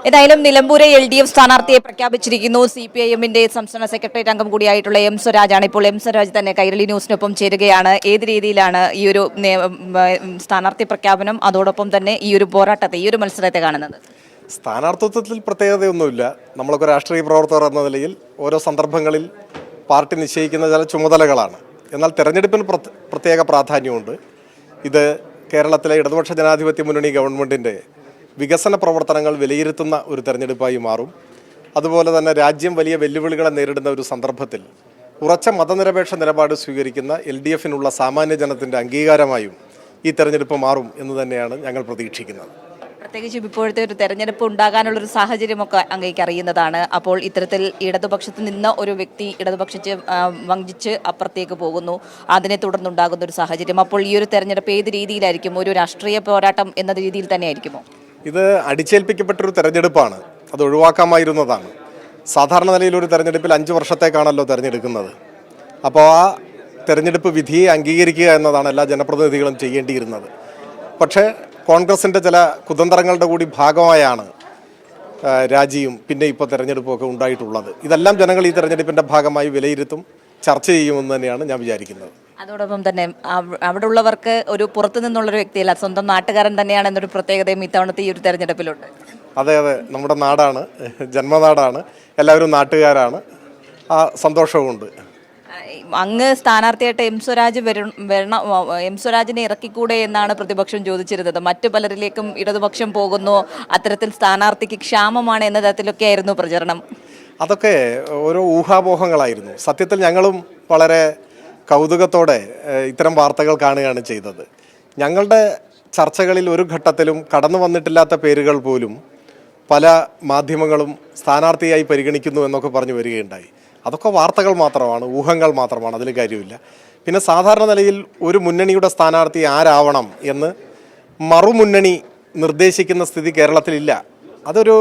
ഏതായാലും നിലമ്പൂരെ LDF സ്ഥാനാർത്ഥിയെ പ്രഖ്യാപിച്ചിരിക്കുന്നു. CPIM-ന്റെ സംസ്ഥാന സെക്രട്ടേറിയറ്റ് അംഗം കൂടിയായിട്ടുള്ള M. സ്വരാജാണ്. ഇപ്പോൾ M. സ്വരാജ് തന്നെ കൈരളി ന്യൂസിനൊപ്പം ചേരുകയാണ്. ഏത് രീതിയിലാണ് ഈ ഒരു സ്ഥാനാർത്ഥി പ്രഖ്യാപനം, അതോടൊപ്പം തന്നെ ഈ ഒരു പോരാട്ടത്തെ, ഈ ഒരു മത്സരത്തെ കാണുന്നത്? സ്ഥാനാർത്ഥിത്വത്തിൽ പ്രത്യേകതയൊന്നുമില്ല. നമ്മളൊക്കെ രാഷ്ട്രീയ പ്രവർത്തകർ എന്ന നിലയിൽ ഓരോ സന്ദർഭങ്ങളിൽ പാർട്ടി നിശ്ചയിക്കുന്ന ചില ചുമതലകളാണ്. എന്നാൽ തെരഞ്ഞെടുപ്പിന് പ്രത്യേക പ്രാധാന്യമുണ്ട്. ഇത് കേരളത്തിലെ ഇടതുപക്ഷ ജനാധിപത്യ മുന്നണി ഗവൺമെൻറ്റിൻ്റെ വികസന പ്രവർത്തനങ്ങൾ വിലയിരുത്തുന്ന ഒരു തെരഞ്ഞെടുപ്പായി മാറും. അതുപോലെ തന്നെ രാജ്യം വലിയ വെല്ലുവിളികളെ നേരിടുന്ന ഒരു സന്ദർഭത്തിൽ ഉറച്ച മതനിരപേക്ഷ നിലപാട് സ്വീകരിക്കുന്ന LDF-നുള്ള സാമാന്യ ജനത്തിൻ്റെ അംഗീകാരമായും ഈ തെരഞ്ഞെടുപ്പ് മാറും എന്ന് തന്നെയാണ് ഞങ്ങൾ പ്രതീക്ഷിക്കുന്നത്. പ്രത്യേകിച്ചും ഇപ്പോഴത്തെ ഒരു തെരഞ്ഞെടുപ്പ് ഉണ്ടാകാനുള്ളൊരു സാഹചര്യമൊക്കെ അങ്ങേക്ക് അറിയുന്നതാണ്. അപ്പോൾ ഇത്തരത്തിൽ ഇടതുപക്ഷത്ത് നിന്ന് ഒരു വ്യക്തി ഇടതുപക്ഷത്തെ വഞ്ചിച്ച് അപ്പുറത്തേക്ക് പോകുന്നു, അതിനെ തുടർന്നുണ്ടാകുന്ന ഒരു സാഹചര്യം. അപ്പോൾ ഈ ഒരു തെരഞ്ഞെടുപ്പ് ഏത് രീതിയിലായിരിക്കും? ഒരു രാഷ്ട്രീയ പോരാട്ടം എന്ന രീതിയിൽ തന്നെ ആയിരിക്കുമോ? ഇത് അടിച്ചേൽപ്പിക്കപ്പെട്ടൊരു തെരഞ്ഞെടുപ്പാണ്. അത് ഒഴിവാക്കാമായിരുന്നതാണ്. സാധാരണ നിലയിൽ ഒരു തെരഞ്ഞെടുപ്പിൽ 5 വർഷത്തേക്കാണല്ലോ തെരഞ്ഞെടുക്കുന്നത്. അപ്പോൾ ആ തെരഞ്ഞെടുപ്പ് വിധിയെ അംഗീകരിക്കുക എന്നതാണ് എല്ലാ ജനപ്രതിനിധികളും ചെയ്യേണ്ടിയിരുന്നത്. പക്ഷേ കോൺഗ്രസിൻ്റെ ചില കുതന്ത്രങ്ങളുടെ കൂടി ഭാഗമായാണ് രാജിയും പിന്നെ ഇപ്പോൾ തെരഞ്ഞെടുപ്പൊക്കെ ഉണ്ടായിട്ടുള്ളത്. ഇതെല്ലാം ജനങ്ങൾ ഈ തെരഞ്ഞെടുപ്പിൻ്റെ ഭാഗമായി വിലയിരുത്തും, ചർച്ച ചെയ്യുമെന്ന് തന്നെയാണ് ഞാൻ വിചാരിക്കുന്നത്. അതോടൊപ്പം തന്നെ അവിടെ ഉള്ളവർക്ക് ഒരു പുറത്തു നിന്നുള്ളൊരു വ്യക്തിയല്ല, സ്വന്തം നാട്ടുകാരൻ തന്നെയാണ് എന്നൊരു പ്രത്യേകതയും ഇത്തവണത്തെ ഈ ഒരു തെരഞ്ഞെടുപ്പിലുണ്ട്. അതെ, നമ്മുടെ നാടാണ്, ജന്മനാടാണ്, എല്ലാവരും നാട്ടുകാരാണ്. ആ സന്തോഷവുമുണ്ട്. അങ്ങ് സ്ഥാനാർത്ഥിയായിട്ട് M. സ്വരാജിനെ ഇറക്കിക്കൂടെ എന്നാണ് പ്രതിപക്ഷം ചോദിച്ചിരുന്നത്. മറ്റു പലരിലേക്കും ഇടതുപക്ഷം പോകുന്നു, അത്തരത്തിൽ സ്ഥാനാർത്ഥിക്ക് ക്ഷാമമാണ് എന്ന തരത്തിലൊക്കെ ആയിരുന്നു പ്രചരണം. അതൊക്കെ ഓരോ ഊഹാപോഹങ്ങളായിരുന്നു. സത്യത്തിൽ ഞങ്ങളും വളരെ കൗതുകത്തോടെ ഇത്തരം വാർത്തകൾ കാണുകയാണ് ചെയ്തത്. ഞങ്ങളുടെ ചർച്ചകളിൽ ഒരു ഘട്ടത്തിലും കടന്നു വന്നിട്ടില്ലാത്ത പേരുകൾ പോലും പല മാധ്യമങ്ങളും സ്ഥാനാർത്ഥിയായി പരിഗണിക്കുന്നു എന്നൊക്കെ പറഞ്ഞു വരികയുണ്ടായി. അതൊക്കെ വാർത്തകൾ മാത്രമാണ്, ഊഹങ്ങൾ മാത്രമാണ്, അതിൽ കാര്യമില്ല. പിന്നെ സാധാരണ നിലയിൽ ഒരു മുന്നണിയുടെ സ്ഥാനാർത്ഥി ആരാവണം എന്ന് മറുമുന്നണി നിർദ്ദേശിക്കുന്ന സ്ഥിതി കേരളത്തിലില്ല. അതൊരു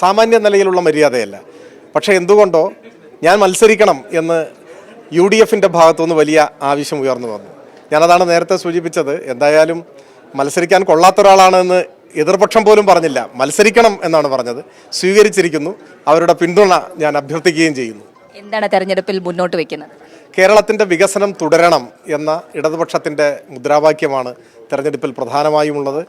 സാമാന്യ നിലയിലുള്ള മര്യാദയല്ല. പക്ഷേ എന്തുകൊണ്ടോ ഞാൻ മത്സരിക്കണം എന്ന് UDF-ൻ്റെ ഭാഗത്തുനിന്ന് വലിയ ആവശ്യം ഉയർന്നു വന്നു. ഞാനതാണ് നേരത്തെ സൂചിപ്പിച്ചത്. എന്തായാലും മത്സരിക്കാൻ കൊള്ളാത്ത ഒരാളാണെന്ന് എതിർപക്ഷം പോലും പറഞ്ഞില്ല, മത്സരിക്കണം എന്നാണ് പറഞ്ഞത്. സ്വീകരിച്ചിരിക്കുന്നു. അവരുടെ പിന്തുണ ഞാൻ അഭ്യർത്ഥിക്കുകയും ചെയ്യുന്നു. എന്താണ് തെരഞ്ഞെടുപ്പിൽ മുന്നോട്ട് വയ്ക്കുന്നത്? കേരളത്തിൻ്റെ വികസനം തുടരണം എന്ന ഇടതുപക്ഷത്തിൻ്റെ മുദ്രാവാക്യമാണ് തെരഞ്ഞെടുപ്പിൽ പ്രധാനമായുമുള്ളത്.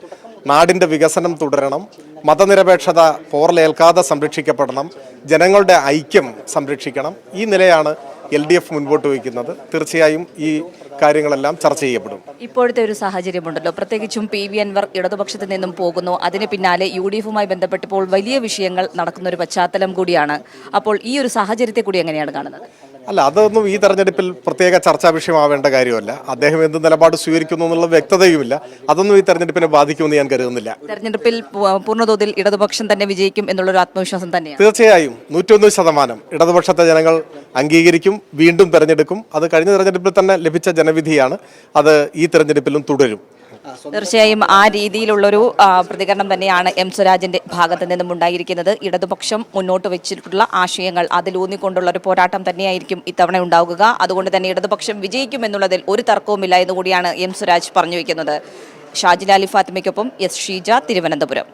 നാടിൻ്റെ വികസനം തുടരണം, മതനിരപേക്ഷത പോറലേൽക്കാതെ സംരക്ഷിക്കപ്പെടണം, ജനങ്ങളുടെ ഐക്യം സംരക്ഷിക്കണം. ഈ നിലയാണ് LDF മുൻപോട്ട് വയ്ക്കുന്നത്. തീർച്ചയായും ഈ കാര്യങ്ങളെല്ലാം ചർച്ച ചെയ്യപ്പെടും. ഇപ്പോഴത്തെ ഒരു സാഹചര്യമുണ്ടല്ലോ, പ്രത്യേകിച്ചും PV അൻവർ ഇടതുപക്ഷത്തിൽ നിന്നും പോകുന്നു, അതിന് പിന്നാലെ UDF-മായി ബന്ധപ്പെട്ടിപ്പോൾ വലിയ വിഷയങ്ങൾ നടക്കുന്ന ഒരു പശ്ചാത്തലം കൂടിയാണ്. അപ്പോൾ ഈ ഒരു സാഹചര്യത്തെ കൂടി എങ്ങനെയാണ് കാണുന്നത്? അല്ല, അതൊന്നും ഈ തെരഞ്ഞെടുപ്പിൽ പ്രത്യേക ചർച്ചാ വിഷയമാവേണ്ട കാര്യമല്ല. അദ്ദേഹം എന്ത് നിലപാട് സ്വീകരിക്കുന്നു എന്നുള്ള വ്യക്തതയുമില്ല. അതൊന്നും ഈ തെരഞ്ഞെടുപ്പിനെ ബാധിക്കുമെന്ന് ഞാൻ കരുതുന്നില്ല. തെരഞ്ഞെടുപ്പിൽ പൂർണ്ണതോതിൽ ഇടതുപക്ഷം തന്നെ വിജയിക്കും എന്നുള്ളൊരു ആത്മവിശ്വാസം തന്നെയാണ്. തീർച്ചയായും 101% ഇടതുപക്ഷത്തെ ജനങ്ങൾ അംഗീകരിക്കും, വീണ്ടും തെരഞ്ഞെടുക്കും. അത് കഴിഞ്ഞ തെരഞ്ഞെടുപ്പിൽ തന്നെ ലഭിച്ച ജനവിധിയാണ്. അത് ഈ തെരഞ്ഞെടുപ്പിലും തുടരും. തീർച്ചയായും ആ രീതിയിലുള്ളൊരു പ്രതികരണം തന്നെയാണ് M. സ്വരാജിന്റെ ഭാഗത്ത് നിന്നും ഉണ്ടായിരിക്കുന്നത്. ഇടതുപക്ഷം മുന്നോട്ട് വെച്ചിട്ടുള്ള ആശയങ്ങൾ അതിലൂന്നിക്കൊണ്ടുള്ള ഒരു പോരാട്ടം തന്നെയായിരിക്കും ഇത്തവണ ഉണ്ടാവുക. അതുകൊണ്ട് തന്നെ ഇടതുപക്ഷം വിജയിക്കും എന്നുള്ളതിൽ ഒരു തർക്കവുമില്ല എന്നുകൂടിയാണ് M. സ്വരാജ് പറഞ്ഞു വയ്ക്കുന്നത്. ഷാജില അലി ഫാത്തിമയ്ക്കൊപ്പം S. ഷീജ, തിരുവനന്തപുരം.